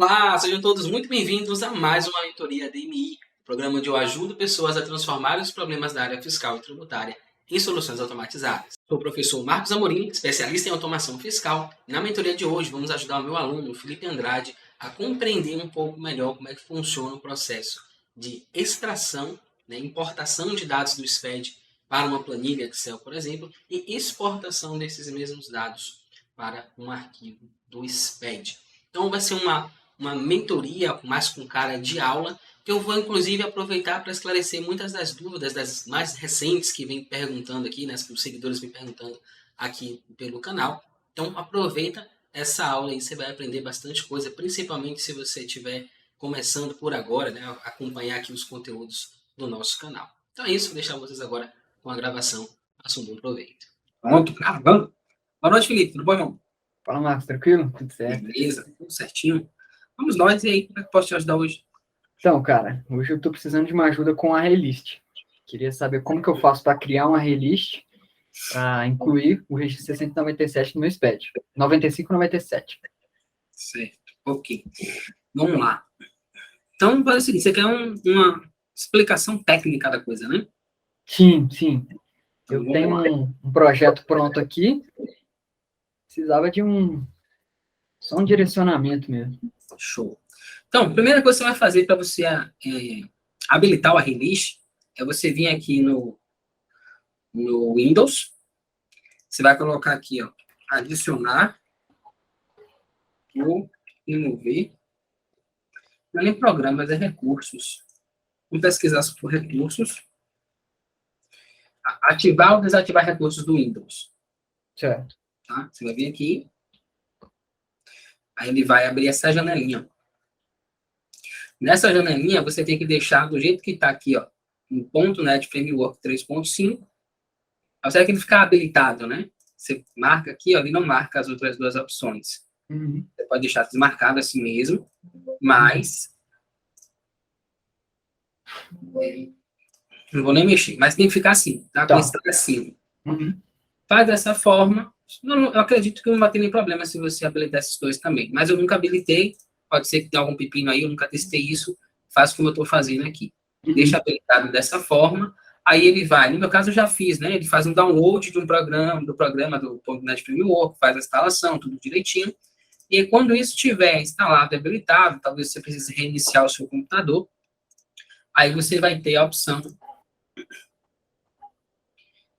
Olá, sejam todos muito bem-vindos a mais uma mentoria DMI, programa onde eu ajudo pessoas a transformarem os problemas da área fiscal e tributária em soluções automatizadas. Sou o professor Marcos Amorim, especialista em automação fiscal, e na mentoria de hoje vamos ajudar o meu aluno, Felipe Andrade, a compreender um pouco melhor como é que funciona o processo de extração, importação de dados do SPED para uma planilha Excel, por exemplo, e exportação desses mesmos dados para um arquivo do SPED. Então vai ser uma mentoria mais com cara de aula, que eu vou inclusive aproveitar para esclarecer muitas das dúvidas das mais recentes que vem perguntando aqui, né, que os seguidores vêm perguntando aqui pelo canal. Então aproveita essa aula e você vai aprender bastante coisa, principalmente se você estiver começando por agora, né, a acompanhar aqui os conteúdos do nosso canal. Então é isso, vou deixar vocês agora com a gravação. Façam um bom proveito. Pronto, gravando. Boa noite, Felipe. Tudo bom, irmão? Fala, Marcos. Tranquilo? Tudo certo. Beleza, tudo certinho. Vamos nós, e aí, como é que posso te ajudar hoje? Então, cara, hoje eu estou precisando de uma ajuda com a Relist. Queria saber como que eu faço para criar uma Relist para incluir o registro 697 no meu SPED. 9597. Certo, ok. Vamos lá. Então, faz o seguinte, você quer uma explicação técnica da coisa, né? Sim. Então, Eu tenho um projeto pronto aqui. Precisava de só um direcionamento mesmo. Show. Então, a primeira coisa que você vai fazer para você habilitar o Relist é você vir aqui no Windows. Você vai colocar aqui, ó, adicionar ou remover. Não é nem programas, é recursos. Vamos pesquisar por recursos. Ativar ou desativar recursos do Windows. Certo. Tá? Você vai vir aqui. Aí ele vai abrir essa janelinha. Nessa janelinha, você tem que deixar do jeito que está aqui, ó, no .NET Framework 3.5. Até que ele ficar habilitado, né? Você marca aqui, ó, ele não marca as outras duas opções. Uhum. Você pode deixar desmarcado assim mesmo, mas não vou nem mexer, mas tem que ficar assim, tá? Com esse assim. Uhum. Faz dessa forma. Eu acredito que não vai ter nem problema se você habilitar esses dois também. Mas eu nunca habilitei. Pode ser que tenha algum pepino aí, eu nunca testei isso. Faço como eu estou fazendo aqui. Uhum. Deixa habilitado dessa forma. Aí ele vai, no meu caso eu já fiz, né? Ele faz um download de um programa, do .NET Framework, faz a instalação, tudo direitinho. E quando isso estiver instalado e habilitado, talvez você precise reiniciar o seu computador. Aí você vai ter a opção.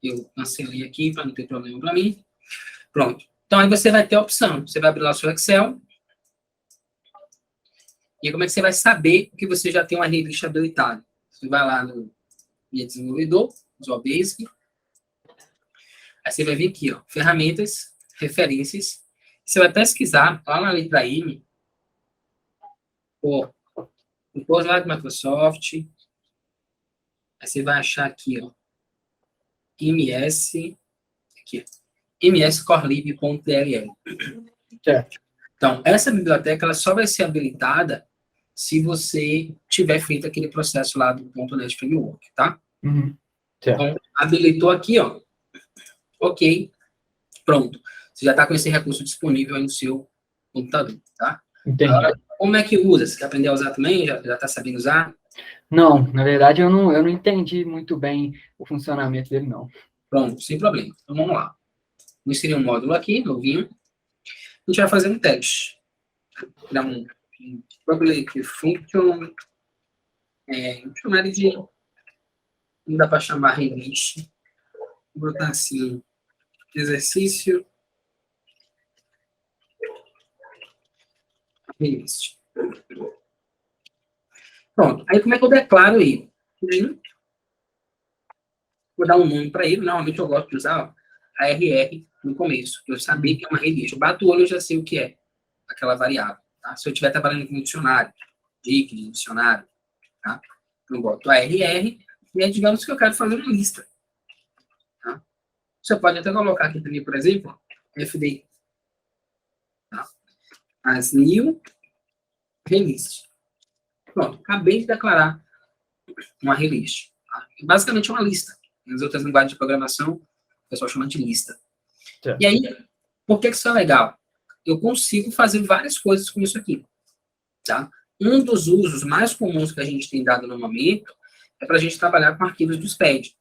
Eu cancelei aqui para não ter problema para mim. Pronto. Então, aí você vai ter a opção. Você vai abrir lá o seu Excel. E como é que você vai saber que você já tem uma revista habilitada? Você vai lá no Guia Desenvolvedor, Visual Basic. Aí você vai vir aqui, ó, ferramentas, referências. Você vai pesquisar lá na letra M, o curso lá do Microsoft. Aí você vai achar aqui, ó, MS, aqui, mscorelib.dll. Certo. Então, essa biblioteca ela só vai ser habilitada se você tiver feito aquele processo lá do .NET Framework, tá? Uhum. Certo. Então, habilitou aqui, ó. Ok. Pronto. Você já está com esse recurso disponível aí no seu computador, tá? Entendi. Agora, como é que usa? Você quer aprender a usar também? Já está sabendo usar? Não, na verdade eu não entendi muito bem o funcionamento dele, não. Pronto, sem problema. Então, vamos lá. Vou inserir um módulo aqui, novinho. A gente vai fazer um teste. Vou criar um public function. Vou chamar ele de... Não dá para chamar Relist. Vou botar assim, exercício. Relist. Pronto. Aí, como é que eu declaro ele? Vou dar um nome para ele. Normalmente, eu gosto de usar, ó, a RR no começo. Eu sabia que é uma relist. Eu bato o olho, eu já sei o que é aquela variável. Tá? Se eu estiver trabalhando com um dicionário, de dicionário, tá? Eu boto a RR e aí, digamos que eu quero fazer uma lista. Tá? Você pode até colocar aqui também, por exemplo, FD. Tá? As new relist. Pronto, acabei de declarar uma relist. Tá? Basicamente é uma lista. Nas outras linguagens de programação, o pessoal chama de lista. Certo. E aí, por que isso é legal? Eu consigo fazer várias coisas com isso aqui. tá? Um dos usos mais comuns que a gente tem dado no momento é para a gente trabalhar com arquivos do SPED.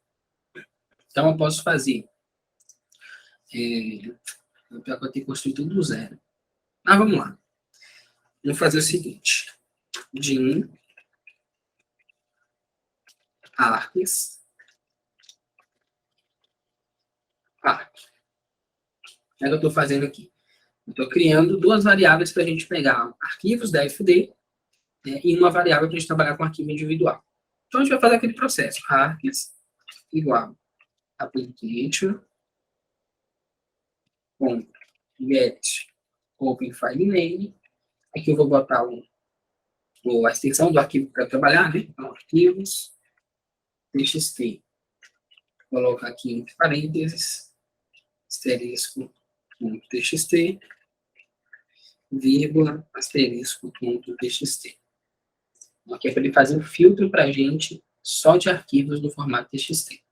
Então, eu posso fazer... eu tenho que construir tudo do zero. Mas vamos lá. Vou fazer o seguinte. Din arcs arc. O que é que eu estou fazendo aqui? Eu estou criando duas variáveis para a gente pegar arquivos da FD, né, e uma variável para a gente trabalhar com arquivo individual. Então, a gente vai fazer aquele processo. Arcs igual application com get open file name. Aqui eu vou botar a extensão do arquivo que eu quero trabalhar, né? Então, arquivos, txt. Vou colocar aqui entre parênteses, asterisco, ponto txt, vírgula, asterisco, ponto txt. Aqui é para ele fazer um filtro para a gente só de arquivos no formato txt.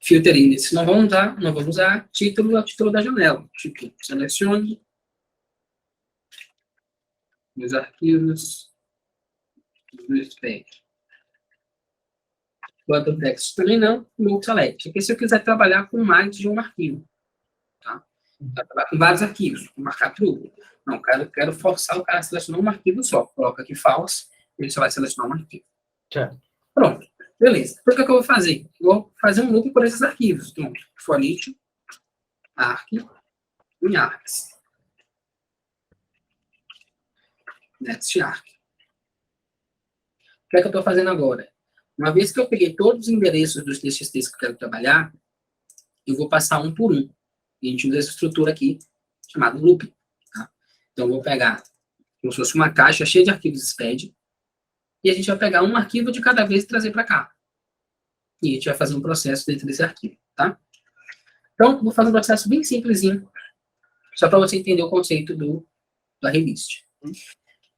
Filter index não vamos usar. Título é o título da janela. Título, selecione os arquivos do SPED. Bottom text também não, no select. Porque se eu quiser trabalhar com mais de um arquivo, tá? Trabalhar com vários arquivos, marcar true. Não, quero forçar o cara a selecionar um arquivo só. Coloca aqui false, ele só vai selecionar um arquivo. Certo. Pronto. Beleza. Por que eu vou fazer? Eu vou fazer um loop por esses arquivos. Então, for each arc em arcs. Next arc. O que é que eu estou fazendo agora? Uma vez que eu peguei todos os endereços dos TXTs que eu quero trabalhar, eu vou passar um por um. E a gente usa essa estrutura aqui, chamada loop. Tá? Então, eu vou pegar como se fosse uma caixa cheia de arquivos SPED, e a gente vai pegar um arquivo de cada vez e trazer para cá. E a gente vai fazer um processo dentro desse arquivo, tá? Então, vou fazer um processo bem simplesinho, só para você entender o conceito do arraylist. O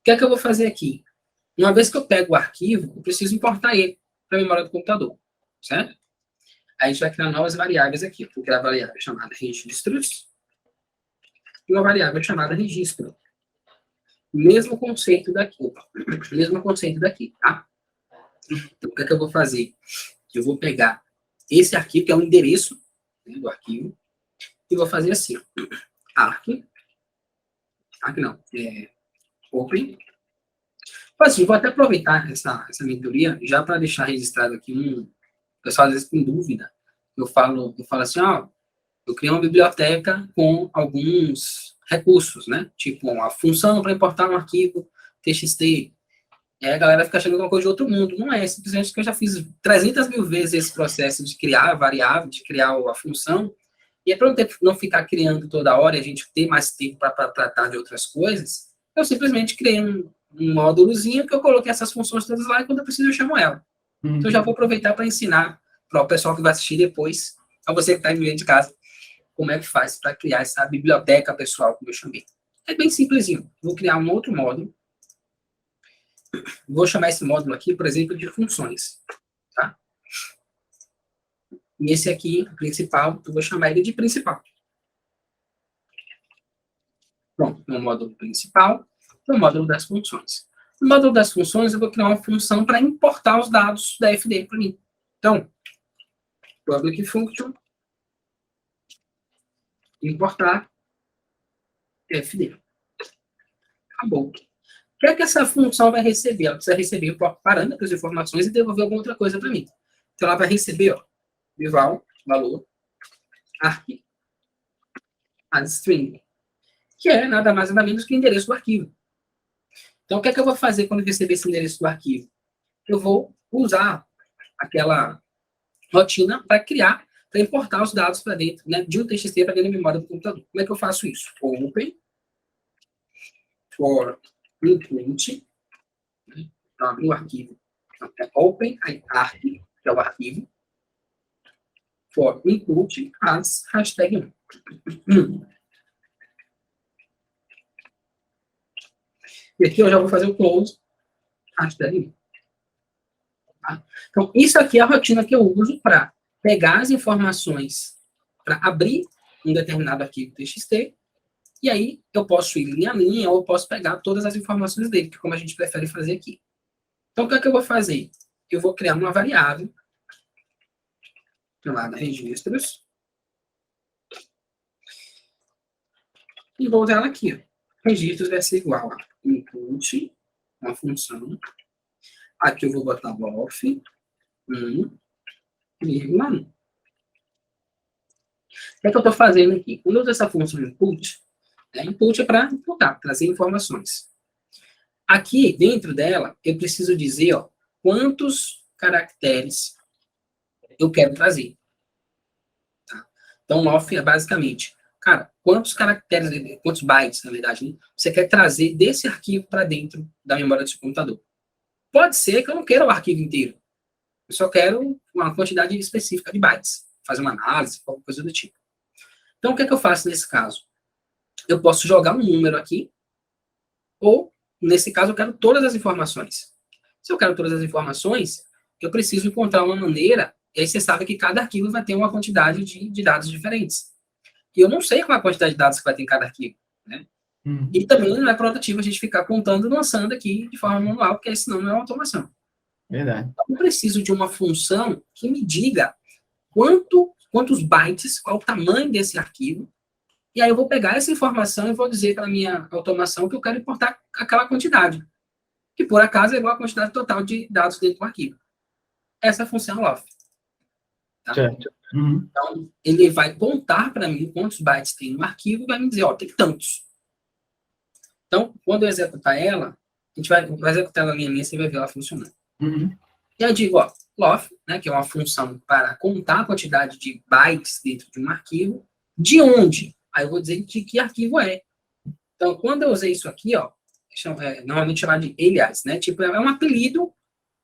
que é que eu vou fazer aqui? Uma vez que eu pego o arquivo, eu preciso importar ele para a memória do computador, certo? Aí a gente vai criar novas variáveis aqui. Eu vou criar a variável chamada registros e uma variável chamada registro. Mesmo conceito daqui, tá? Então, o que é que eu vou fazer? Eu vou pegar esse arquivo, que é o endereço, né, do arquivo, e vou fazer assim, open. Assim, vou até aproveitar essa mentoria, já para deixar registrado aqui o pessoal às vezes com dúvida. Eu falo assim, eu criei uma biblioteca com alguns recursos, né? Tipo, a função para importar um arquivo TXT. E aí a galera fica achando que é uma coisa de outro mundo. Não é, simplesmente que eu já fiz 300 mil vezes esse processo de criar a variável, de criar a função. E é para não ficar criando toda hora e a gente ter mais tempo para tratar de outras coisas, eu simplesmente criei um módulozinho que eu coloquei essas funções todas lá e quando eu preciso eu chamo ela. Então eu já vou aproveitar para ensinar para o pessoal que vai assistir depois, a você que está em meio de casa, como é que faz para criar essa biblioteca pessoal, como eu chamei. É bem simplesinho. Vou criar um outro módulo. Vou chamar esse módulo aqui, por exemplo, de funções. Tá? E esse aqui, o principal, eu vou chamar ele de principal. Pronto, no módulo principal, no módulo das funções. No módulo das funções, eu vou criar uma função para importar os dados da FD para mim. Então, public function, importar FD. Acabou. O que é que essa função vai receber? Ela precisa receber parâmetros, informações e devolver alguma outra coisa para mim. Então, ela vai receber, eval, valor, arc, as string, que é nada mais nada menos que o endereço do arquivo. Então, o que é que eu vou fazer quando eu receber esse endereço do arquivo? Eu vou usar aquela rotina para criar, para importar os dados para dentro, né, de um TXT para dentro da memória do computador. Como é que eu faço isso? Open, for include, né, então, abrir o arquivo. Então, é open, aí arc, que é o arquivo, for include as hashtag 1. E aqui eu já vou fazer o close, hashtag 1. Tá? Então, isso aqui é a rotina que eu uso para pegar as informações, para abrir um determinado arquivo TXT E aí, eu posso ir linha a linha, ou eu posso pegar todas as informações dele, que é como a gente prefere fazer aqui. Então, o que é que eu vou fazer? Eu vou criar uma variável, chamada registros, e vou usar ela aqui. Ó. Registros vai ser igual a input, uma função. Aqui eu vou botar lof, 1,1. O que é que eu estou fazendo aqui? Quando eu uso essa função input, input é para inputar, trazer informações. Aqui, dentro dela, eu preciso dizer quantos caracteres eu quero trazer. Tá? Então, lof é basicamente, cara, quantos caracteres, quantos bytes, na verdade, né, você quer trazer desse arquivo para dentro da memória do seu computador. Pode ser que eu não queira o arquivo inteiro. Eu só quero uma quantidade específica de bytes. Fazer uma análise, qualquer coisa do tipo. Então, o que é que eu faço nesse caso? Eu posso jogar um número aqui, ou, nesse caso, eu quero todas as informações. Se eu quero todas as informações, eu preciso encontrar uma maneira, e aí você sabe que cada arquivo vai ter uma quantidade de dados diferentes. E eu não sei qual é a quantidade de dados que vai ter em cada arquivo. Né? E também não é produtivo a gente ficar contando e lançando aqui de forma manual, porque senão não é uma automação. Verdade. Então, eu preciso de uma função que me diga quantos bytes, qual o tamanho desse arquivo, e aí eu vou pegar essa informação e vou dizer para a minha automação que eu quero importar aquela quantidade, que por acaso é igual à quantidade total de dados dentro do arquivo. Essa é a função lof. Tá? Certo. Então, ele vai contar para mim quantos bytes tem no arquivo e vai me dizer, tem tantos. Então, quando eu executar ela, a gente vai executar ela linha a linha, você vai ver ela funcionando. E eu digo, lof, né, que é uma função para contar a quantidade de bytes dentro de um arquivo, de onde? Aí eu vou dizer de que arquivo é. Então, quando eu usei isso aqui, normalmente chamado de alias, né, tipo, é um apelido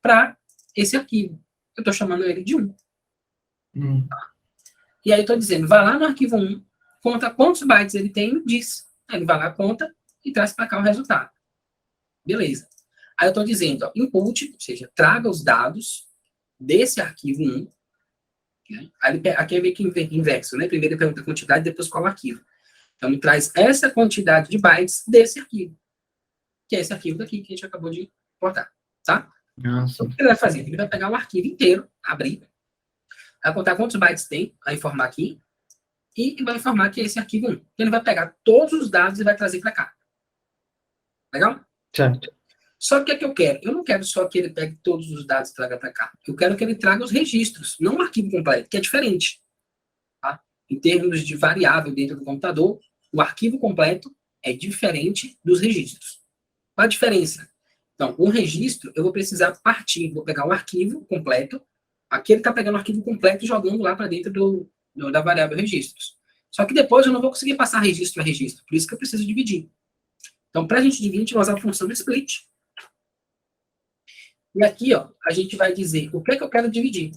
para esse arquivo. Eu estou chamando ele de 1. E aí eu estou dizendo, vai lá no arquivo 1, conta quantos bytes ele tem e diz. Aí ele vai lá, conta e traz para cá o resultado. Beleza. Aí eu estou dizendo, input, ou seja, traga os dados desse arquivo 1. Né? Aí, aqui é meio que inverso, né? Primeiro ele pergunta a quantidade, depois qual arquivo. Então, ele traz essa quantidade de bytes desse arquivo. Que é esse arquivo daqui que a gente acabou de importar. Tá? Nossa. O que ele vai fazer? Ele vai pegar o arquivo inteiro, abrir, vai contar quantos bytes tem, vai informar aqui, e vai informar que é esse arquivo 1. Ele vai pegar todos os dados e vai trazer para cá. Legal? Certo. Só que o que eu quero? Eu não quero só que ele pegue todos os dados e traga para cá. Eu quero que ele traga os registros, não o arquivo completo, que é diferente. Tá? Em termos de variável dentro do computador, o arquivo completo é diferente dos registros. Qual a diferença? Então, um registro, eu vou precisar partir, vou pegar o arquivo completo, aqui ele está pegando o arquivo completo e jogando lá para dentro da variável registros. Só que depois eu não vou conseguir passar registro a registro, por isso que eu preciso dividir. Então, para a gente dividir, a gente vai usar a função do split. E aqui, a gente vai dizer o que é que eu quero dividir.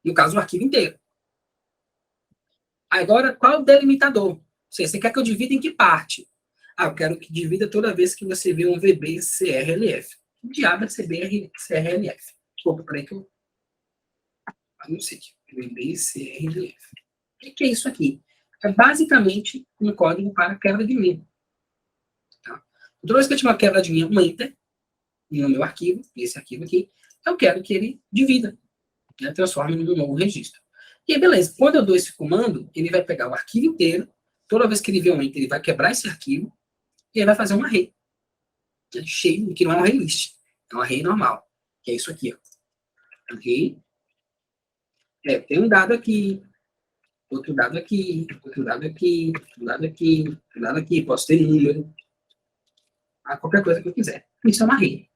No caso, o arquivo inteiro. Agora, qual é o delimitador? Você quer que eu divida em que parte? Eu quero que divida toda vez que você vê um VBCRLF. O diabo é CRLF? Desculpa, peraí que eu não sei aqui. VBCRLF. O que é isso aqui? É basicamente um código para quebra de linha. Tá? Toda vez que eu tiver uma quebra de linha, um enter, no meu arquivo, esse arquivo aqui, eu quero que ele divida, né, transforme num novo registro. E aí, beleza, quando eu dou esse comando, ele vai pegar o arquivo inteiro, toda vez que ele vê um enter, ele vai quebrar esse arquivo, e ele vai fazer um array. Cheio, que não é um array list, é um array normal, que é isso aqui, Array. Tem um dado aqui, outro dado aqui, outro dado aqui, outro dado aqui, outro dado aqui, posso ter número, qualquer coisa que eu quiser. Isso é um array.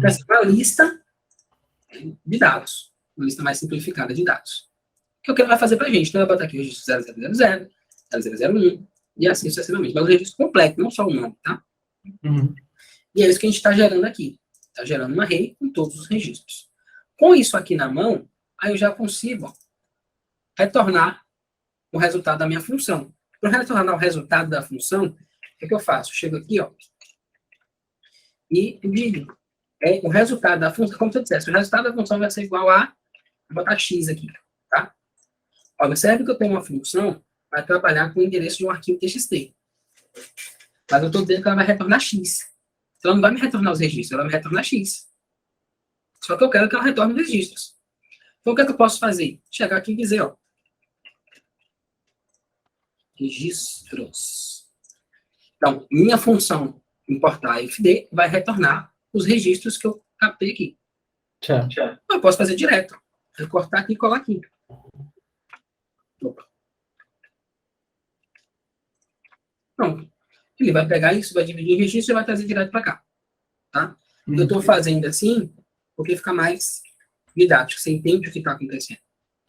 Essa é uma lista de dados, uma lista mais simplificada de dados. O que ele vai fazer para a gente? Então, eu vou botar aqui o registro 0000, 0001, e assim sucessivamente. Mas o registro completo, não só o nome, tá? E é isso que a gente está gerando aqui. Está gerando um array com todos os registros. Com isso aqui na mão, aí eu já consigo retornar o resultado da minha função. Para retornar o resultado da função, o que eu faço? Eu chego aqui, e digo. O resultado da função, como você dissesse, o resultado da função vai ser igual a, vou botar x aqui, Observe que eu tenho uma função para trabalhar com o endereço de um arquivo TXT. Mas eu estou dizendo que ela vai retornar X. Então, ela não vai me retornar os registros, ela vai me retornar X. Só que eu quero que ela retorne os registros. Então, o que é que eu posso fazer? Chegar aqui e dizer, ó, registros. Então, minha função importar FD vai retornar os registros que eu captei aqui. Certo. Eu posso fazer direto. Recortar aqui e colar aqui. Opa. Pronto. Ele vai pegar isso, vai dividir em registro e vai trazer direto para cá. Tá? Eu estou fazendo assim porque fica mais didático. Você entende o que está acontecendo.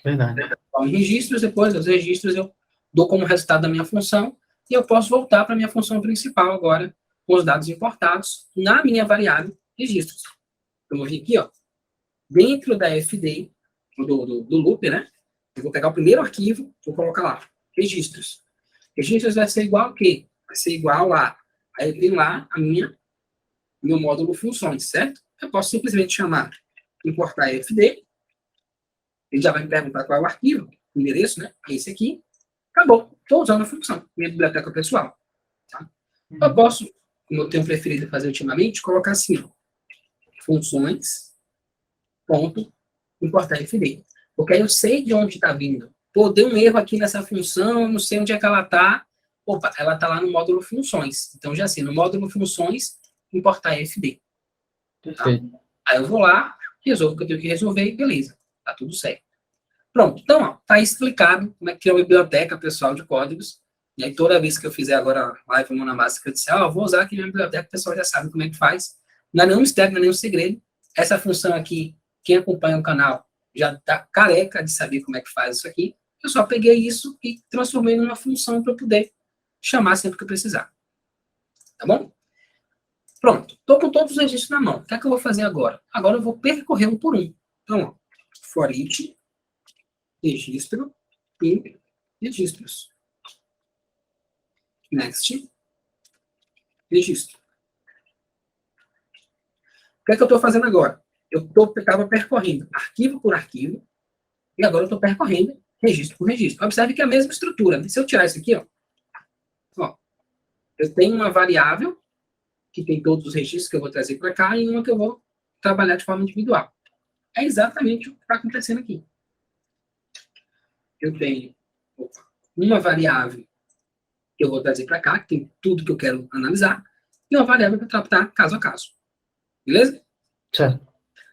Verdade. Então, em registros, depois dos registros eu dou como resultado da minha função e eu posso voltar para a minha função principal agora com os dados importados na minha variável registros. Eu vou vir aqui, ó, dentro da FD, do loop, né? Eu vou pegar o primeiro arquivo, vou colocar lá, registros. Registros vai ser igual a quê? Vai ser igual a... Aí eu tenho lá meu módulo funções, certo? Eu posso simplesmente chamar importar FD. Ele já vai me perguntar qual é o arquivo, o endereço, né? É esse aqui. Acabou. Estou usando a função, minha biblioteca pessoal. Tá? Eu posso, como eu tenho preferido fazer ultimamente, colocar assim, ó, funções, ponto, importar FD. Porque aí eu sei de onde está vindo. Pô, deu um erro aqui nessa função, não sei onde é que ela está. Opa, ela está lá no módulo funções. Então, já sei, no módulo funções, importar FD. Tá? Aí eu vou lá, resolvo o que eu tenho que resolver e beleza. Tá tudo certo. Pronto. Então, ó, tá explicado como é que é uma biblioteca pessoal de códigos. E aí, toda vez que eu fizer agora a live Mão na Massa, que eu disser, ó, vou usar aqui minha biblioteca, o pessoal já sabe como é que faz. Não é nenhum mistério, não é nenhum segredo. Essa função aqui, quem acompanha o canal já está careca de saber como é que faz isso aqui. Eu só peguei isso e transformei numa função para eu poder chamar sempre que eu precisar. Tá bom? Pronto. Estou com todos os registros na mão. O que é que eu vou fazer agora? Agora eu vou percorrer um por um. Então, ó, for each, registro e registros. Next, registro. O que é que eu estou fazendo agora? Eu estava percorrendo arquivo por arquivo e agora eu estou percorrendo registro por registro. Observe que é a mesma estrutura. Né? Se eu tirar isso aqui, ó, eu tenho uma variável que tem todos os registros que eu vou trazer para cá e uma que eu vou trabalhar de forma individual. É exatamente o que está acontecendo aqui. Eu tenho uma variável que eu vou trazer para cá, que tem tudo que eu quero analisar, e uma variável para tratar caso a caso. Beleza? Certo.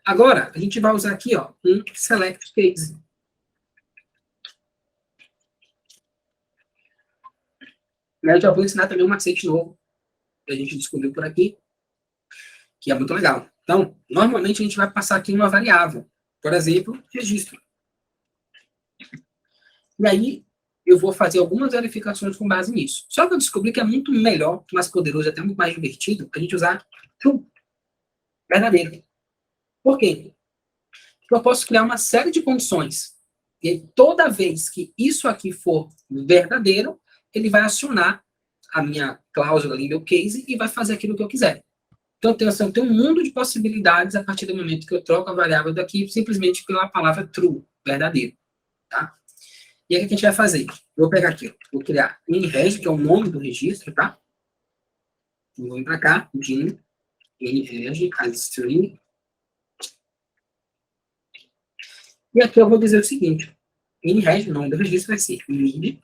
Agora, a gente vai usar aqui, ó, um select case. Eu já vou ensinar também um macete novo que a gente descobriu por aqui, que é muito legal. Então, normalmente a gente vai passar aqui uma variável. Por exemplo, registro. E aí, eu vou fazer algumas verificações com base nisso. Só que eu descobri que é muito melhor, mais poderoso, até muito mais divertido, a gente usar true, verdadeiro. Por quê? Porque eu posso criar uma série de condições. E aí, toda vez que isso aqui for verdadeiro, ele vai acionar a minha cláusula ali, meu case, e vai fazer aquilo que eu quiser. Então, eu tenho um mundo de possibilidades a partir do momento que eu troco a variável daqui simplesmente pela palavra true, verdadeiro. Tá? E aí, o que a gente vai fazer? Vou pegar aqui, vou criar nreg, que é o nome do registro, tá? Vou vir para cá, din, nreg, as string. E aqui eu vou dizer o seguinte, nreg, o nome do registro vai ser mid.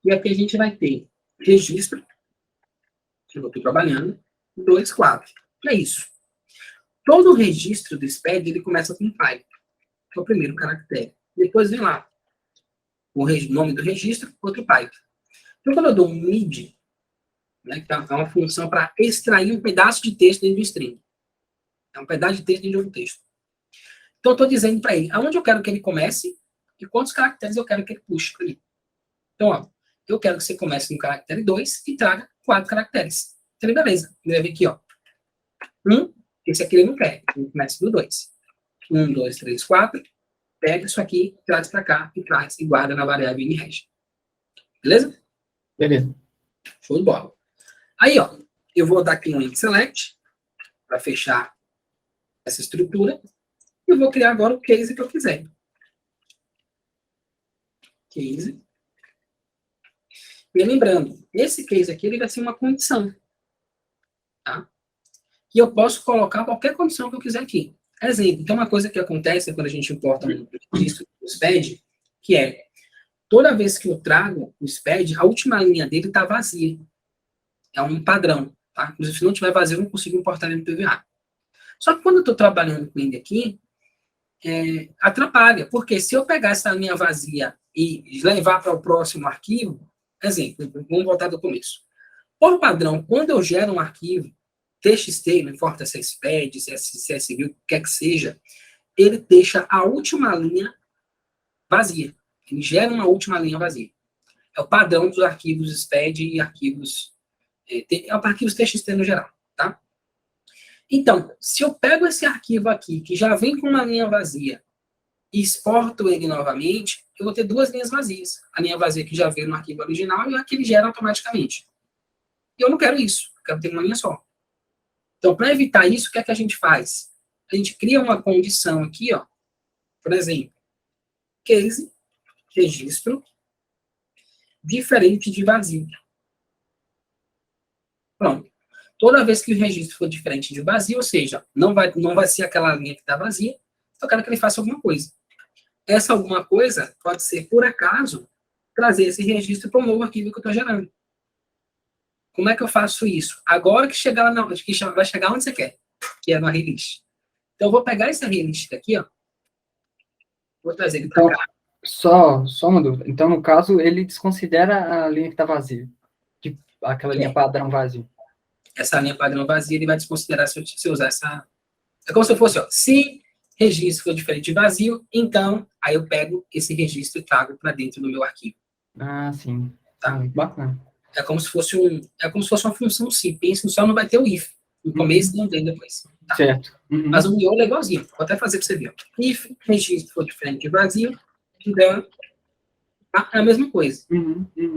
E aqui a gente vai ter registro, que eu estou trabalhando, 2, 4. É isso. Todo registro do SPED, ele começa com pipe, que é o primeiro caractere. Depois vem lá o nome do registro, outro pipe. Então, quando eu dou um mid, né, que é uma função para extrair um pedaço de texto dentro do string. É um pedaço de texto dentro de um texto. Então, eu estou dizendo para ele aonde eu quero que ele comece e quantos caracteres eu quero que ele puxe para ele. Então, ó, eu quero que você comece no caractere 2 e traga 4 caracteres. Então, beleza. Ele vai vir aqui, ó. 1, esse aqui ele não quer. Ele começa do 2. 1, 2, 3, 4. Pega isso aqui, traz para cá e traz e guarda na variável nreg. Beleza? Beleza. Show de bola. Aí, ó, eu vou dar aqui um link select para fechar essa estrutura e eu vou criar agora o case que eu quiser. Case E lembrando, esse case aqui, ele vai ser uma condição, tá? E eu posso colocar qualquer condição que eu quiser aqui. Exemplo, então uma coisa que acontece quando a gente importa um registro do SPED, que é, toda vez que eu trago o SPED, a última linha dele está vazia. É um padrão, tá? Inclusive, se não tiver vazio, eu não consigo importar ele no PVA. Só que quando eu estou trabalhando com ele aqui, atrapalha, porque se eu pegar essa linha vazia e levar para o próximo arquivo, exemplo, vamos voltar do começo. Por padrão, quando eu gero um arquivo, TXT, não importa se é SPED, se é CSV, o que quer que seja, ele deixa a última linha vazia. Ele gera uma última linha vazia. É o padrão dos arquivos SPED e arquivos arquivos TXT no geral, tá? Então, se eu pego esse arquivo aqui, que já vem com uma linha vazia, e exporto ele novamente, eu vou ter duas linhas vazias. A linha vazia que já veio no arquivo original e a que ele gera automaticamente. E eu não quero isso, eu quero ter uma linha só. Então, para evitar isso, o que é que a gente faz? A gente cria uma condição aqui, ó, por exemplo, case, registro, diferente de vazio. Pronto. Toda vez que o registro for diferente de vazio, ou seja, não vai ser aquela linha que está vazia, eu quero que ele faça alguma coisa. Essa alguma coisa pode ser, por acaso, trazer esse registro para um novo arquivo que eu estou gerando. Como é que eu faço isso? Agora que chegar lá, vai chegar onde você quer, que é no array list. Então, eu vou pegar esse array list aqui, ó, vou trazer ele para cá. Só uma dúvida. Então, no caso, ele desconsidera a linha que está vazia. Tipo, aquela linha padrão vazia. Essa linha padrão vazia, ele vai desconsiderar se eu usar essa... É como se fosse, ó, se registro for diferente de vazio, então, aí eu pego esse registro e trago para dentro do meu arquivo. Ah, sim. Tá? Bacana. É como se fosse uma função simples, só não vai ter o if. No começo não tem depois. Tá? Certo. Uhum. Mas o miolo é igualzinho. Vou até fazer para você ver. Ó. If registro for diferente de vazio, então é a mesma coisa.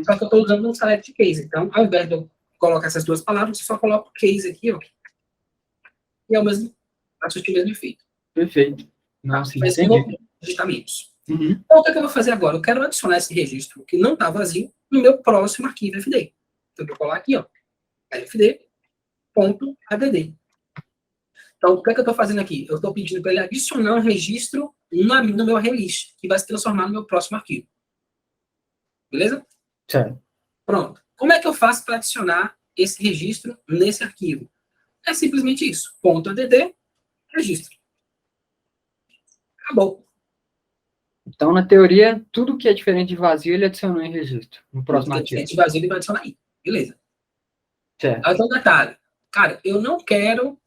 Só que eu estou usando um select case. Então, ao invés de eu colocar essas duas palavras, eu só coloco case aqui, ó. E é o mesmo, faço o mesmo efeito. Perfeito. Nossa, Mas eu vou digitar menos. Então, o que eu vou fazer agora? Eu quero adicionar esse registro que não está vazio no meu próximo arquivo FD. Então, eu vou colar aqui, ó, fd.add. Então, o que é que eu estou fazendo aqui? Eu estou pedindo para ele adicionar um registro no meu release, que vai se transformar no meu próximo arquivo. Beleza? Certo. Pronto. Como é que eu faço para adicionar esse registro nesse arquivo? É simplesmente isso. .add, registro. Acabou. Então, na teoria, tudo que é diferente de vazio, ele adicionou em registro. No próximo Tudo que é arquivo. diferente de vazio, ele vai adicionar aí. Beleza. Certo. Aí, então, detalhe. Cara, eu não quero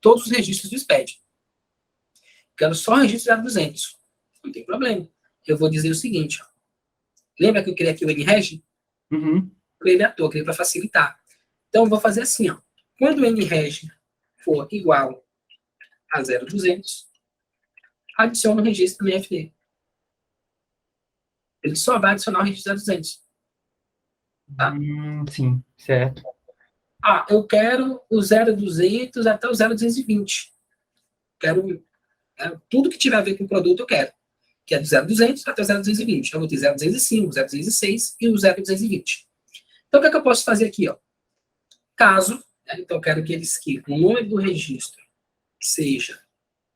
todos os registros do SPED. Quero só o registro 0200. Não tem problema. Eu vou dizer o seguinte. Ó. Lembra que eu criei aqui o NREG? Uhum. Criei à toa, criei para facilitar. Então, eu vou fazer assim. Ó. Quando o NREG for igual a 0200, adiciona o registro no FD. Ele só vai adicionar o registro 0200. Tá? Sim, certo. Eu quero o 0200 até o 0220. Quero tudo que tiver a ver com o produto, eu quero. Que é do 0200 até o 0220. Eu vou ter 0205, 0206 e o 0220. Então, o que é que eu posso fazer aqui? Ó? Caso, então eu quero que o nome do registro seja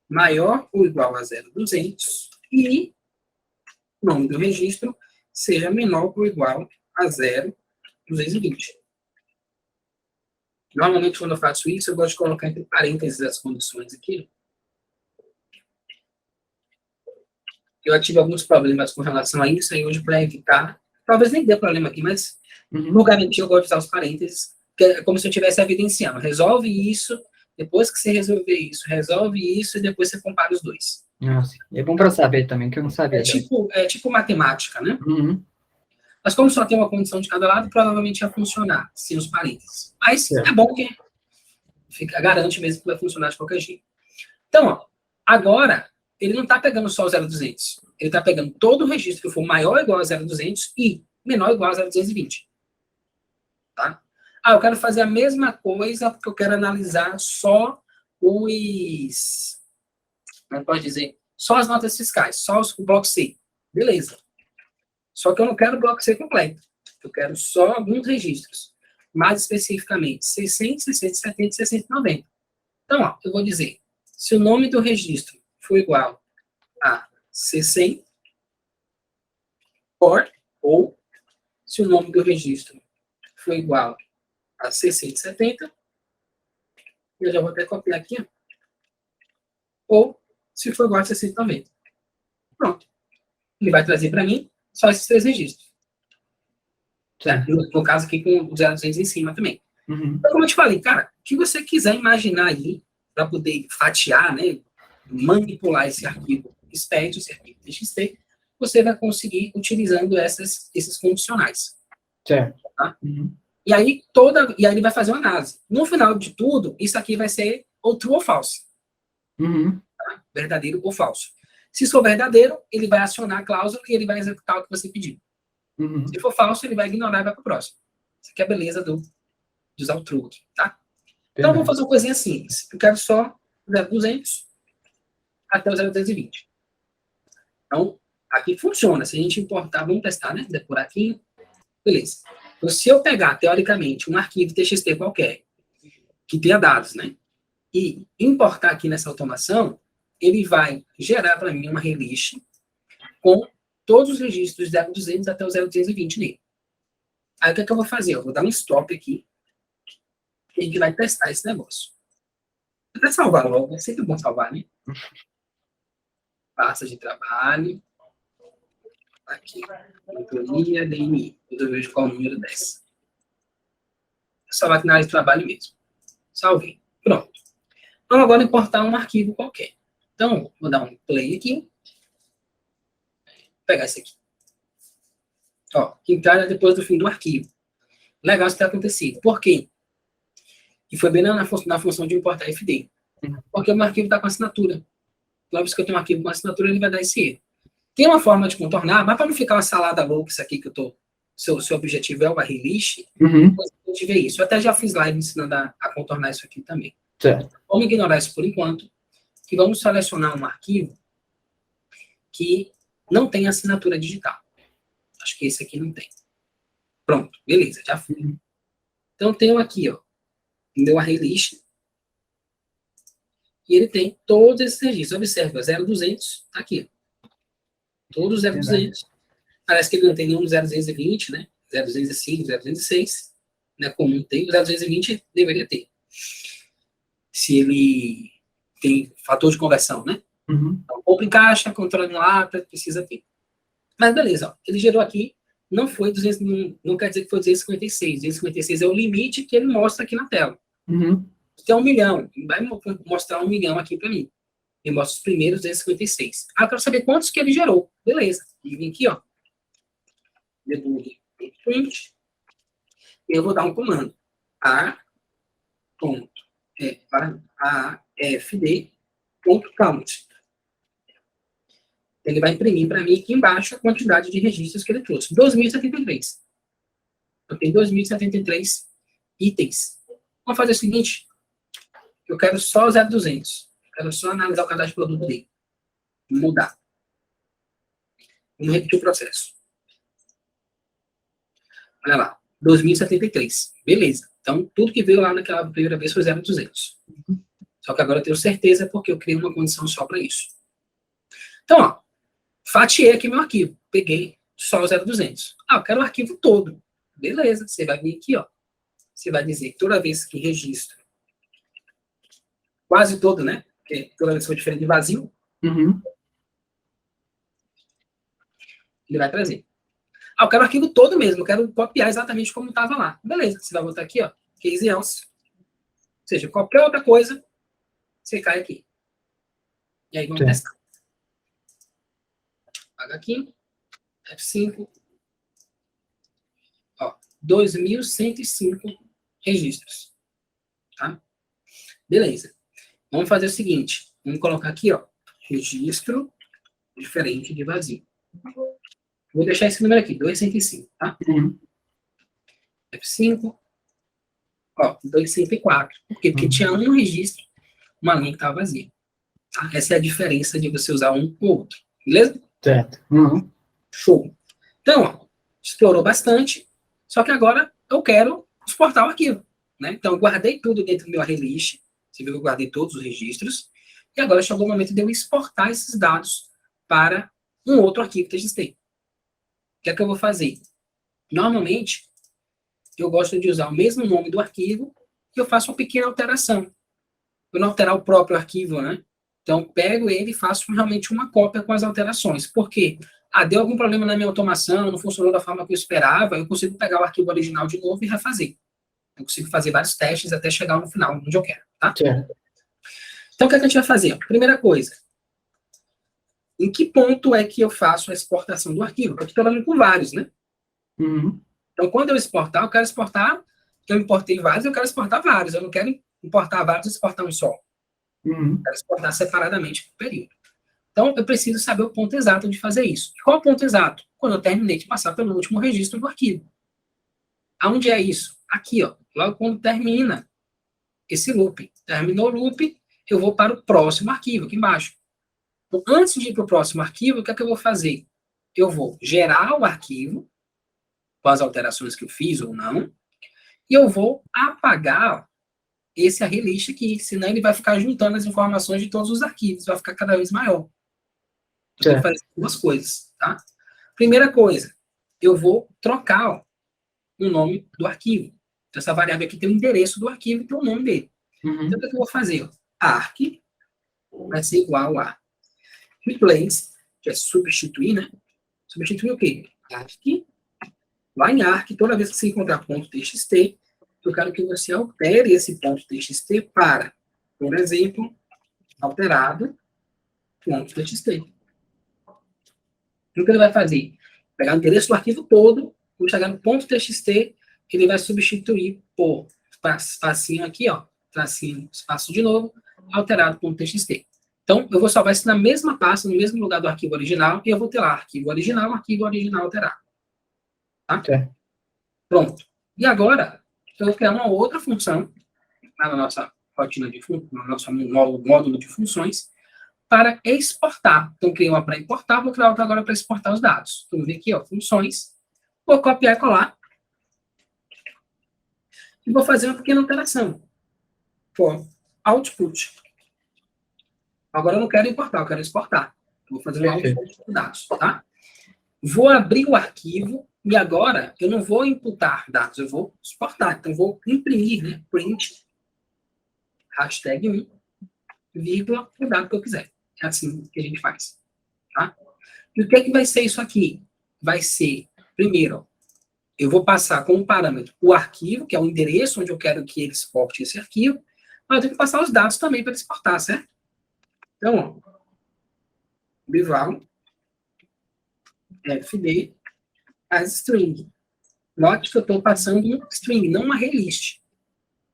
maior ou igual a 0200 e o nome do registro seja menor ou igual a 0220. Normalmente, quando eu faço isso, eu gosto de colocar entre parênteses as condições aqui. Eu tive alguns problemas com relação a isso, e hoje, para evitar, talvez nem dê problema aqui, mas, por garantia, eu gosto de usar os parênteses, que é como se eu estivesse evidenciando. Resolve isso, depois que você resolver isso, resolve isso, e depois você compara os dois. Nossa, é bom para saber também, que eu não sabia. É tipo matemática, né? Uhum. Mas como só tem uma condição de cada lado, provavelmente ia funcionar sem os parênteses. Mas é bom que garante mesmo que vai funcionar de qualquer jeito. Então, ó, agora, ele não está pegando só o 0200. Ele está pegando todo o registro que for maior ou igual a 0200 e menor ou igual a 0220. Tá? Eu quero fazer a mesma coisa porque eu quero analisar só os... Como pode dizer? Só as notas fiscais, só o bloco C. Beleza. Só que eu não quero o bloco C completo. Eu quero só alguns registros. Mais especificamente, 600, 670 e 690. Então, ó, eu vou dizer, se o nome do registro for igual a 600, ou se o nome do registro for igual a 670, eu já vou até copiar aqui, ó, ou se for igual a 690. Pronto. Ele vai trazer para mim só esses 3 registros. Certo? No caso aqui com o 0200 em cima também. Então, como eu te falei, cara, o que você quiser imaginar aí para poder fatiar, né, manipular esse arquivo SPED, esse arquivo TXT, você vai conseguir utilizando esses condicionais. Certo. Tá? E aí ele vai fazer uma análise. No final de tudo, isso aqui vai ser ou true ou false. Tá? Verdadeiro ou falso. Se for verdadeiro, ele vai acionar a cláusula e ele vai executar o que você pediu. Se for falso, ele vai ignorar e vai para o próximo. Isso aqui é a beleza de usar o true aqui, tá? Então, vamos fazer uma coisinha simples. Eu quero só 0200 até o 0220. Então, aqui funciona. Se a gente importar, vamos testar, né? Por aqui. Beleza. Então, se eu pegar, teoricamente, um arquivo TXT qualquer, que tenha dados, né? E importar aqui nessa automação, ele vai gerar para mim uma relist com todos os registros 0200 até o 0220 nele. Aí, o que é que eu vou fazer? Eu vou dar um stop aqui. E a gente vai testar esse negócio. Vou até salvar logo. É sempre bom salvar, né? Pasta de trabalho. Aqui. Monitoria, DNI. Eu vejo qual o número dessa. É salvar aqui na área de trabalho mesmo. Salvei. Pronto. Vamos agora importar um arquivo qualquer. Então, vou dar um play aqui. Vou pegar esse aqui. Ó, que entrada depois do fim do arquivo. Legal isso ter acontecido. Por quê? E foi bem na função de importar FD. Porque o meu arquivo está com assinatura. Toda vez que eu tenho um arquivo com assinatura, ele vai dar esse erro. Tem uma forma de contornar, mas para não ficar uma salada louca, isso aqui que eu tô. Seu objetivo é o barrilist, você pode ver isso. Eu até já fiz live ensinando a contornar isso aqui também. Certo. Vamos ignorar isso por enquanto. Que vamos selecionar um arquivo que não tem assinatura digital. Acho que esse aqui não tem. Pronto, beleza, já fui. Então, tenho aqui, ó, meu array list. E ele tem todos esses registros. Observe, o 0200 tá aqui. Todos os 0200. Parece que ele não tem nenhum 0220, né? 0205, 0206. Não é comum ter. O 0220 deveria ter. Se ele tem fator de conversão, né? Então, compra em caixa, controle em lata, precisa ter. Mas beleza, ó, ele gerou aqui, não foi 200, não quer dizer que foi 256. 256 é o limite que ele mostra aqui na tela. Tem 1 milhão, vai mostrar 1 milhão aqui para mim. Ele mostra os primeiros 256. Ah, eu quero saber quantos que ele gerou. Beleza, e vem aqui, ó. Debug print. E eu vou dar um comando. afd.count. Ele vai imprimir para mim aqui embaixo a quantidade de registros que ele trouxe. 2.073. Eu tenho 2.073 itens. Vamos fazer o seguinte. Eu quero só o 0200. Eu quero só analisar o cadastro de produto dele. Mudar. Vamos repetir o processo. Olha lá. 2.073. Beleza. Então, tudo que veio lá naquela primeira vez foi 0200. Só que agora eu tenho certeza porque eu criei uma condição só para isso. Então, ó. Fatiei aqui meu arquivo. Peguei só o 0200. Ah, eu quero o arquivo todo. Beleza. Você vai vir aqui, ó. Você vai dizer que toda vez que registro, quase todo, né? Porque toda vez que for diferente de vazio, ele vai trazer. Ah, eu quero o arquivo todo mesmo. Eu quero copiar exatamente como estava lá. Beleza. Você vai botar aqui, ó. Case else. Ou seja, qualquer outra coisa, você cai aqui. E aí vamos testar. Paga aqui. F5. Ó, 2.105 registros. Tá? Beleza. Vamos fazer o seguinte. Vamos colocar aqui, ó. Registro diferente de vazio. Vou deixar esse número aqui, 205, tá? F5. Ó, 204. Por quê? Porque tinha um registro, uma linha que estava vazia. Tá? Essa é a diferença de você usar um ou outro. Beleza? Certo. Show. Então, ó, explorou bastante, só que agora eu quero exportar o arquivo. Né? Então, eu guardei tudo dentro do meu arraylist. Você viu que eu guardei todos os registros. E agora chegou o momento de eu exportar esses dados para um outro arquivo TXT. O que é que eu vou fazer? Normalmente, eu gosto de usar o mesmo nome do arquivo e eu faço uma pequena alteração. Eu não alterar o próprio arquivo, né? Então, pego ele e faço realmente uma cópia com as alterações. Por quê? Deu algum problema na minha automação, não funcionou da forma que eu esperava, eu consigo pegar o arquivo original de novo e refazer. Eu consigo fazer vários testes até chegar no final, onde eu quero, tá? Certo. Então, o que a gente vai fazer? Primeira coisa, em que ponto é que eu faço a exportação do arquivo? Eu estou trabalhando com vários, né? Uhum. Então, quando eu exportar, eu quero exportar, eu importei vários, eu quero exportar vários. Eu não quero importar vários e exportar um só. Uhum. Eu quero exportar separadamente por período. Então, eu preciso saber o ponto exato de fazer isso. Qual é o ponto exato? Quando eu terminei de passar pelo último registro do arquivo. Aonde é isso? Aqui, ó. Logo quando termina esse loop. Terminou o loop, eu vou para o próximo arquivo, aqui embaixo. Então, antes de ir para o próximo arquivo, o que é que eu vou fazer? Eu vou gerar o arquivo, com as alterações que eu fiz ou não, e eu vou apagar esse arraylist aqui, senão ele vai ficar juntando as informações de todos os arquivos, vai ficar cada vez maior. Eu tenho que fazer duas coisas, tá? Primeira coisa, eu vou trocar ó, o nome do arquivo. Então, essa variável aqui tem o endereço do arquivo e tem o nome dele. Uhum. Então, o que eu vou fazer? Arc vai ser igual a replace, que é substituir, né? Substituir o quê? Arc. Lá em Arc, toda vez que você encontrar ponto .txt, eu quero que você altere esse ponto .txt para, por exemplo, alterado ponto .txt. O que ele vai fazer? Pegar o endereço do arquivo todo, vou chegar no ponto .txt, ele vai substituir por espacinho aqui, ó, tracinho, espaço de novo, alterado ponto .txt. Então, eu vou salvar isso na mesma pasta, no mesmo lugar do arquivo original, e eu vou ter lá arquivo original alterado. Tá? Okay. Pronto. E agora, eu vou criar uma outra função, na nossa rotina de no nosso módulo de funções, para exportar. Então, criei uma para importar, vou criar outra agora para exportar os dados. Então, vou vir aqui, ó, funções, vou copiar e colar, e vou fazer uma pequena alteração. For output. Agora eu não quero importar, eu quero exportar. Vou fazer um output de dados, tá? Vou abrir o arquivo, e agora eu não vou imputar dados, eu vou exportar. Então, eu vou imprimir, né? Print, hashtag 1, vírgula, o dado que eu quiser. É assim que a gente faz. Tá? E o que é que vai ser isso aqui? Vai ser, primeiro, eu vou passar como parâmetro o arquivo, que é o endereço onde eu quero que ele exporte esse arquivo, mas eu tenho que passar os dados também para ele exportar, certo? Então, ó, bival, fd, as string. Note que eu estou passando um string, não uma arraylist.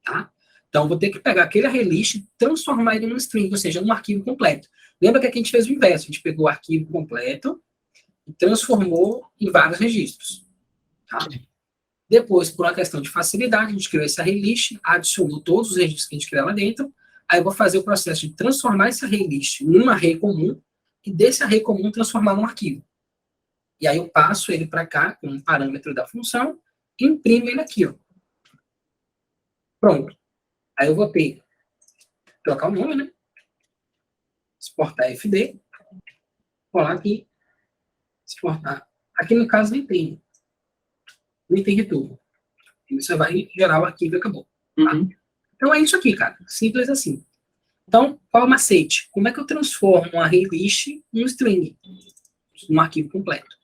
Tá? Então, eu vou ter que pegar aquele arraylist e transformar ele num string, ou seja, num arquivo completo. Lembra que aqui a gente fez o inverso, a gente pegou o arquivo completo e transformou em vários registros. Tá? Depois, por uma questão de facilidade, a gente criou esse arraylist, adicionou todos os registros que a gente criou lá dentro, aí eu vou fazer o processo de transformar esse arraylist num array comum, e desse array comum transformar num arquivo. E aí eu passo ele para cá, com um parâmetro da função, e imprimo ele aqui, ó. Pronto. Aí eu vou ter, trocar o nome, né? Exportar FD, colar aqui, exportar. Aqui no caso nem tem retorno. Você vai gerar o arquivo e acabou. Tá? Uhum. Então é isso aqui, cara. Simples assim. Então, qual é o macete? Como é que eu transformo um arraylist em um string? Um arquivo completo.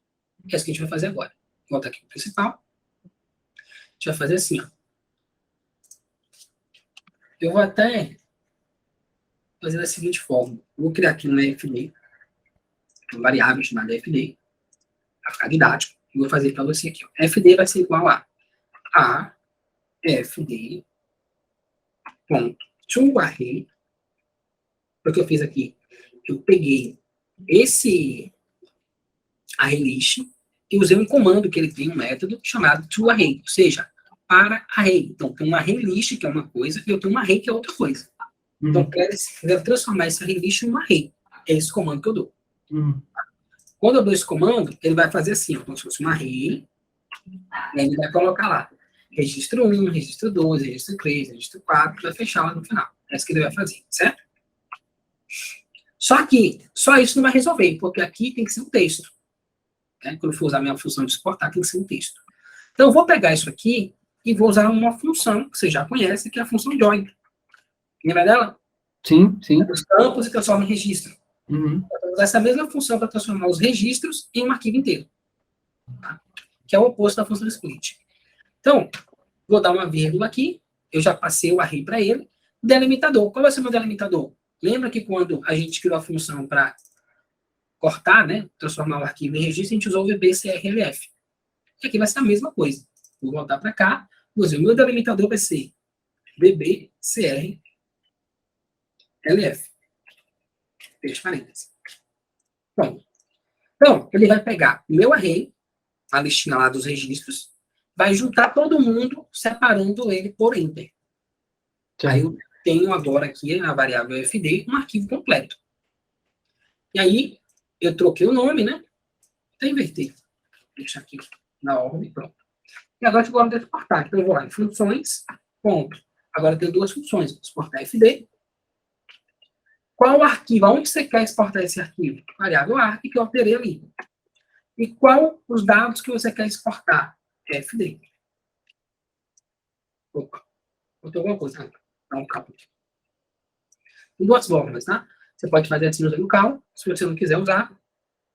É isso que a gente vai fazer agora. Volta aqui para o principal. A gente vai fazer assim, ó. Eu vou até fazer da seguinte forma. Eu vou criar aqui no FD, uma variável chamada FD, para ficar didático. Eu vou fazer para você aqui. Ó. FD vai ser igual a fd.toArray. O que eu fiz aqui? Eu peguei esse arraylist e usei um comando que ele tem um método chamado toArray, ou seja, para array. Então, tem uma arraylist, que é uma coisa, e eu tenho uma array, que é outra coisa. Então, eu quero transformar esse arraylist em um array. É esse comando que eu dou. Quando eu dou esse comando, ele vai fazer assim, como se fosse uma array, e aí ele vai colocar lá registro 1, registro 2, registro 3, registro 4, vai fechar lá no final. É isso que ele vai fazer, certo? Só que, só isso não vai resolver, porque aqui tem que ser um texto. Né? Quando eu for usar a minha função de exportar, tem que ser um texto. Então, eu vou pegar isso aqui e vou usar uma função que você já conhece, que é a função join. Lembra dela? Sim, sim. Os campos e transforma em registro. Uhum. Eu vou usar essa mesma função para transformar os registros em um arquivo inteiro. Tá? Que é o oposto da função split. Então, vou dar uma vírgula aqui, eu já passei o array para ele. Delimitador. Qual vai ser o meu delimitador? Lembra que quando a gente criou a função para cortar, né, transformar o arquivo em registro, a gente usou o VBCRLF. E aqui vai ser a mesma coisa. Vou voltar para cá, vou dizer, o meu delimitador vai ser VBCRLF. Fecha parênteses. Bom, então, ele vai pegar o meu array, a listinha lá dos registros, vai juntar todo mundo, separando ele por enter. Sim. Aí eu tenho agora aqui na variável fd um arquivo completo. E aí, eu troquei o nome, né? Vou inverter. Vou deixar aqui na ordem, pronto. E agora chegou a hora de exportar. Então eu vou lá em funções, ponto. Agora eu tenho duas funções, exportar fd. Qual arquivo? Aonde você quer exportar esse arquivo? Variável arc, que eu alterei ali. E qual os dados que você quer exportar? fd. Opa, botou alguma coisa. Dá um cabo aqui. Tem duas formas, tá? Você pode fazer assim usando o cal. Se você não quiser usar,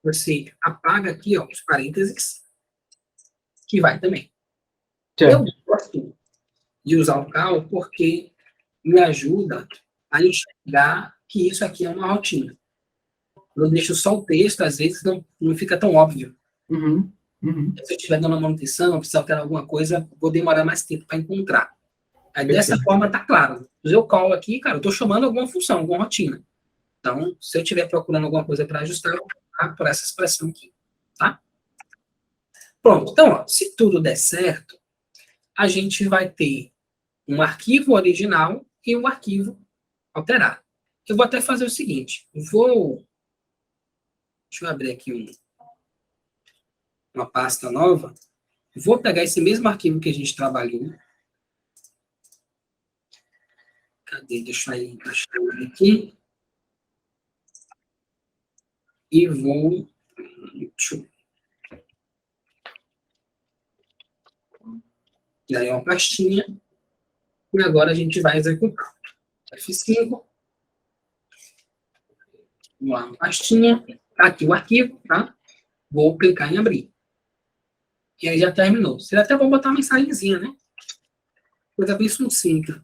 você apaga aqui, ó, os parênteses, que vai também. Eu gosto de usar o cal porque me ajuda a enxergar que isso aqui é uma rotina. Eu deixo só o texto, às vezes não fica tão óbvio. Uhum. Uhum. Se eu estiver dando uma manutenção, precisar alterar alguma coisa, vou demorar mais tempo para encontrar. Aí, dessa forma, tá claro. Eu call aqui, cara, eu estou chamando alguma função, alguma rotina. Então, se eu estiver procurando alguma coisa para ajustar, eu vou colocar por essa expressão aqui. Tá? Pronto. Então, ó, se tudo der certo, a gente vai ter um arquivo original e um arquivo alterado. Eu vou até fazer o seguinte. Deixa eu abrir aqui uma pasta nova. Vou pegar esse mesmo arquivo que a gente trabalhou. Cadê? Deixa eu encaixar ele aqui. E vou... E aí uma pastinha. E agora a gente vai executar. F5. Vamos lá, uma pastinha. Tá aqui o arquivo, tá? Vou clicar em abrir. E aí já terminou. Seria até bom botar uma mensagenzinha, né? Coisa bem sucinta.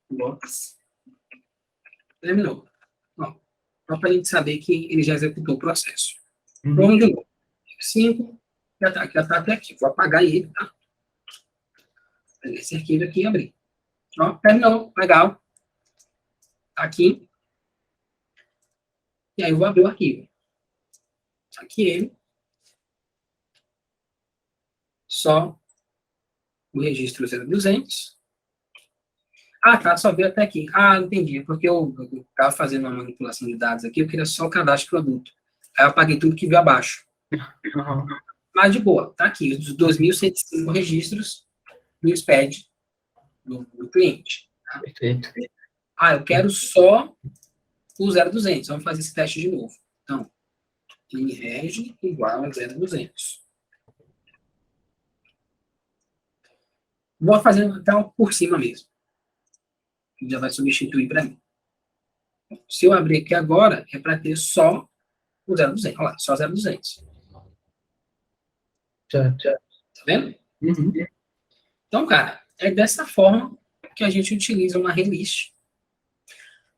Box. Terminou. Ó, só para a gente saber que ele já executou o processo. Uhum. Vamos de novo. F5. Já tá até aqui. Vou apagar ele, tá? Vou pegar esse arquivo aqui e abrir. Ó, terminou. Legal. Tá aqui. E aí eu vou abrir o arquivo. Aqui ele. Só o registro 0200. Ah, tá, só veio até aqui. Ah, entendi. Porque eu estava fazendo uma manipulação de dados aqui, eu queria só o cadastro de produto. Aí eu apaguei tudo que veio abaixo. Uhum. Mas de boa, tá aqui, os 2.105 registros no SPED do cliente. Tá? Perfeito. Ah, eu quero só o 0200. Vamos fazer esse teste de novo. Então, inreg igual a 0200. Vou fazer então por cima mesmo. Já vai substituir para mim. Se eu abrir aqui agora, é para ter só o 0200. Olha lá, só 0200. Tá vendo? Uhum. Então, cara, é dessa forma que a gente utiliza uma relist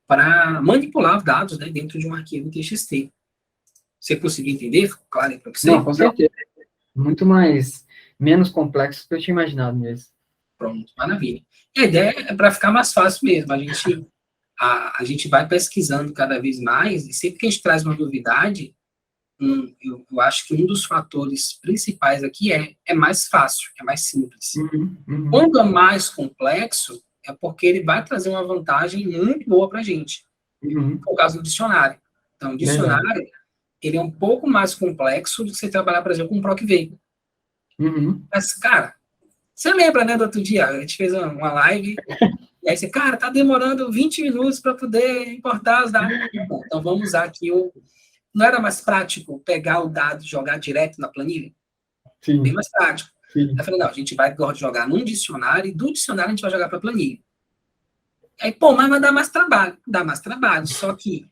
para manipular os dados, né, dentro de um arquivo TXT. Você conseguiu entender? Ficou claro aí para você? Não, com certeza. Muito menos complexo do que eu tinha imaginado mesmo. Pronto, maravilha. E a ideia é para ficar mais fácil mesmo. A gente vai pesquisando cada vez mais, e sempre que a gente traz uma novidade, eu acho que um dos fatores principais aqui é mais fácil, é mais simples. Uhum. Uhum. Quando é mais complexo, é porque ele vai trazer uma vantagem muito boa para a gente. Uhum. No caso do dicionário. Então, o dicionário, ele é um pouco mais complexo do que você trabalhar, por exemplo, com um PROC-V. Mas, cara, você lembra, né, do outro dia? A gente fez uma live, e aí você, cara, tá demorando 20 minutos para poder importar os dados. Bom, então, vamos usar aqui Não era mais prático pegar o dado e jogar direto na planilha? Sim. Bem mais prático. Sim. Aí eu falei, não, a gente vai jogar num dicionário, e do dicionário a gente vai jogar para a planilha. Aí, pô, mas vai dar mais trabalho. Dá mais trabalho, só que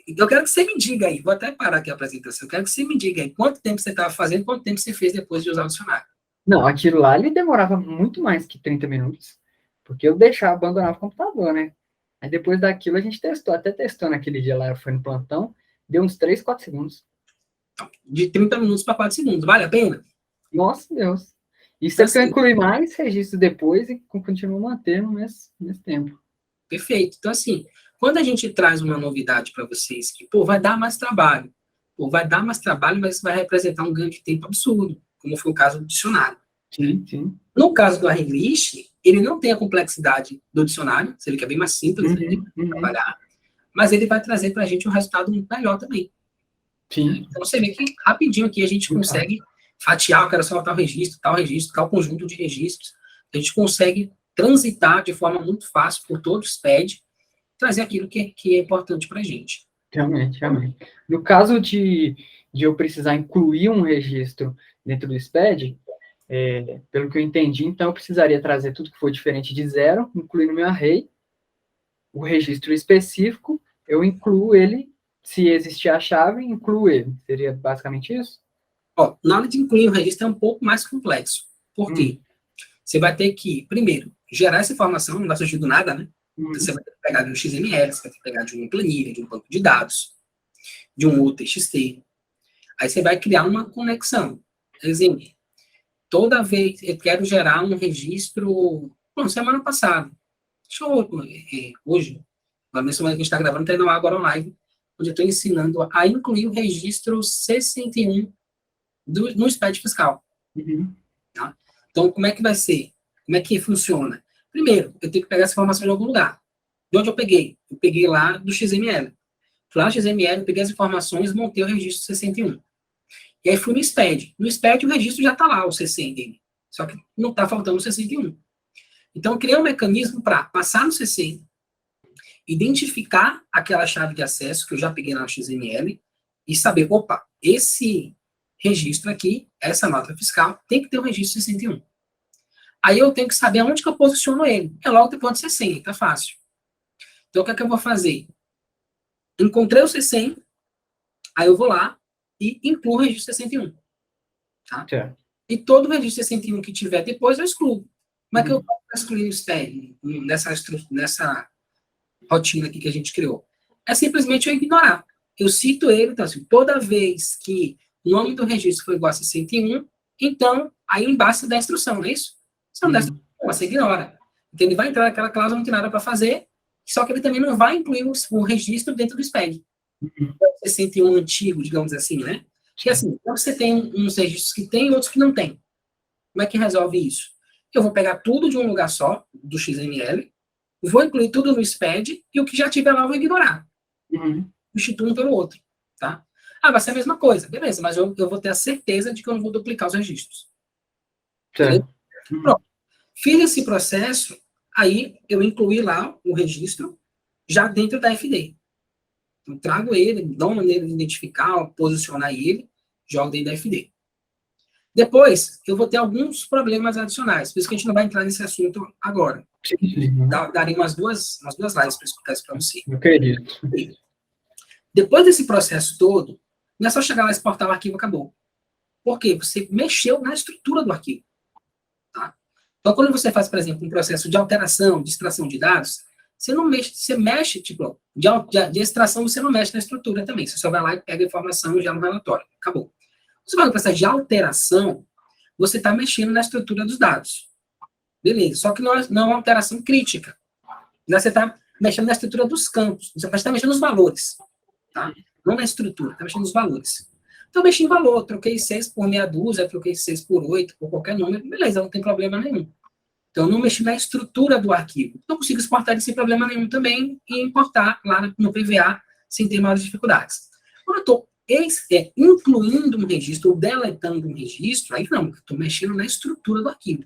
eu quero que você me diga aí, vou até parar aqui a apresentação, eu quero que você me diga aí quanto tempo você estava fazendo, quanto tempo você fez depois de usar o dicionário. Não, aquilo lá ele demorava muito mais que 30 minutos, porque eu deixava, abandonava o computador, né? Aí depois daquilo a gente testou, até testou naquele dia lá, foi no plantão, deu uns 3, 4 segundos. De 30 minutos para 4 segundos, vale a pena? Nossa Deus. Isso é que eu incluí mais registro depois e continuo mantendo nesse tempo. Perfeito. Então, assim, quando a gente traz uma novidade para vocês que, pô, vai dar mais trabalho, mas vai representar um ganho de tempo absurdo, como foi o caso do dicionário. Sim, sim. No caso do Arreglist, ele não tem a complexidade do dicionário, você vê que é bem mais simples de trabalhar, mas ele vai trazer para a gente um resultado muito melhor também. Sim. Então, você vê que rapidinho aqui a gente consegue fatiar, eu quero só tal registro, tal conjunto de registros, a gente consegue transitar de forma muito fácil por todo o SPED, trazer aquilo que é importante para a gente. Realmente. No caso de eu precisar incluir um registro dentro do SPED, pelo que eu entendi, então eu precisaria trazer tudo que for diferente de 0, incluir no meu array, o registro específico, eu incluo ele, se existir a chave, incluo ele. Seria basicamente isso? Ó, na hora de incluir o registro é um pouco mais complexo. Por quê? Você vai ter que, primeiro, gerar essa informação, não vai surgir do nada, né? Você vai ter que pegar de um XML, você vai ter que pegar de uma planilha, de um banco de dados, de um UTXT. Aí você vai criar uma conexão. Exemplo, toda vez eu quero gerar um registro, semana passada, hoje, na semana que a gente está gravando, tem no Agora Live, onde eu estou ensinando a incluir o registro C101 no SPED fiscal. Tá? Então, como é que vai ser? Como é que funciona? Primeiro, eu tenho que pegar essa informação de algum lugar. De onde eu peguei? Eu peguei lá do XML. Lá no XML, eu peguei as informações, montei o registro C101. E aí fui no SPED. No SPED, o registro já está lá, o C100 dele. Só que não está faltando o C101. Então, eu criei um mecanismo para passar no C100, identificar aquela chave de acesso que eu já peguei lá no XML e saber, opa, esse registro aqui, essa nota fiscal, tem que ter o registro C101. Aí eu tenho que saber aonde que eu posiciono ele. É logo depois do C100, tá fácil. Então, o que é que eu vou fazer? Encontrei o C100, aí eu vou lá e incluo o registro C101. Tá? E todo o registro C101 que tiver depois, eu excluo. Como é que eu posso excluir o SPED nessa rotina aqui que a gente criou? É simplesmente eu ignorar. Eu cito ele, então, assim, toda vez que o nome do registro for igual a C101, então, aí embaixo da instrução, não é isso? Se não der instrução, você ignora. Então, ele vai entrar naquela cláusula, não tem nada para fazer, só que ele também não vai incluir o registro dentro do SPED. O C101 antigo, digamos assim, né? Porque, assim, você tem uns registros que tem e outros que não tem. Como é que resolve isso? Eu vou pegar tudo de um lugar só, do XML, vou incluir tudo no SPED, e o que já tiver lá eu vou ignorar. Substituo um pelo outro, tá? Vai ser a mesma coisa. Beleza, mas eu vou ter a certeza de que eu não vou duplicar os registros. Pronto. Fiz esse processo, aí eu incluí lá o registro já dentro da FD. Então, trago ele, dou uma maneira de identificar, posicionar ele, jogo dentro da FD. Depois, eu vou ter alguns problemas adicionais, por isso que a gente não vai entrar nesse assunto agora. Darei umas duas lives para explicar isso para você. Eu acredito. Depois desse processo todo, não é só chegar lá, exportar o arquivo, acabou. Por quê? Você mexeu na estrutura do arquivo. Tá? Então, quando você faz, por exemplo, um processo de alteração, de extração de dados, você não mexe, você mexe, tipo, de extração você não mexe na estrutura também. Você só vai lá e pega a informação já no relatório. Acabou. Você vai no processo de alteração, você está mexendo na estrutura dos dados. Beleza, só que não é uma alteração crítica. Você está mexendo na estrutura dos campos, você está mexendo nos valores. Tá? Não na estrutura, está mexendo nos valores. Então, eu mexi em valor, troquei 6 por meia dúzia, troquei 6 por 8, por qualquer número, beleza, não tem problema nenhum. Então, eu não mexi na estrutura do arquivo. Então, eu consigo exportar ele sem problema nenhum também e importar lá no PVA sem ter maiores dificuldades. Quando eu estou incluindo um registro ou deletando um registro, aí não, estou mexendo na estrutura do arquivo.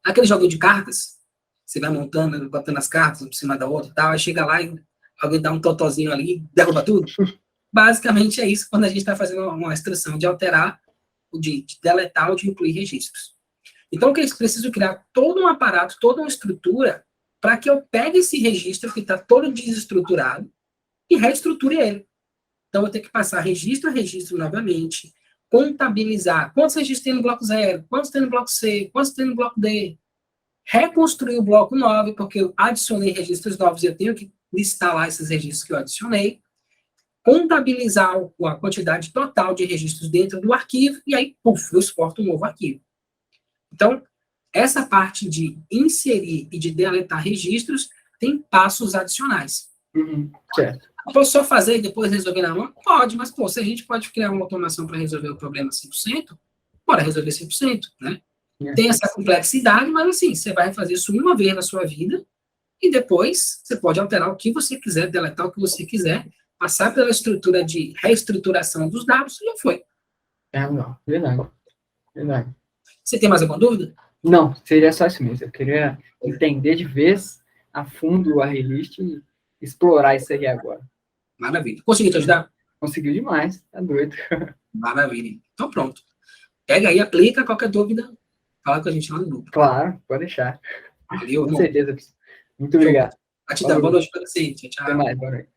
Aquele jogo de cartas, você vai montando, botando as cartas uma por cima da outra e tal, aí chega lá e alguém dá um totozinho ali e derruba tudo. Basicamente é isso quando a gente está fazendo uma instrução de alterar, de deletar ou de incluir registros. Então, eu preciso criar todo um aparato, toda uma estrutura para que eu pegue esse registro que está todo desestruturado e reestruture ele. Então, eu tenho que passar registro a registro novamente, contabilizar quantos registros tem no bloco 0, quantos tem no bloco C, quantos tem no bloco D, reconstruir o bloco 9, porque eu adicionei registros novos e eu tenho que listar lá esses registros que eu adicionei, contabilizar a quantidade total de registros dentro do arquivo, e aí, puf, eu exporto um novo arquivo. Então, essa parte de inserir e de deletar registros tem passos adicionais. Certo. Eu posso só fazer e depois resolver na mão? Pode, mas pô, se a gente pode criar uma automação para resolver o problema 100%, bora resolver 100%, né? Tem essa complexidade, mas assim, você vai fazer isso uma vez na sua vida e depois você pode alterar o que você quiser, deletar o que você quiser, passar pela estrutura de reestruturação dos dados e já foi. Não, verdade. Você tem mais alguma dúvida? Não, seria só isso mesmo. Eu queria entender de vez a fundo o ArrayList e explorar isso aí agora. Maravilha. Consegui te ajudar? Conseguiu demais, tá doido. Maravilha. Então pronto. Pega aí, aplica, qualquer dúvida, fala com a gente lá no grupo. Claro, pode deixar. Valeu, Com irmão. certeza. Muito obrigado. Gratidão, boa noite para você. Tchau, tchau. Até mais, boa noite.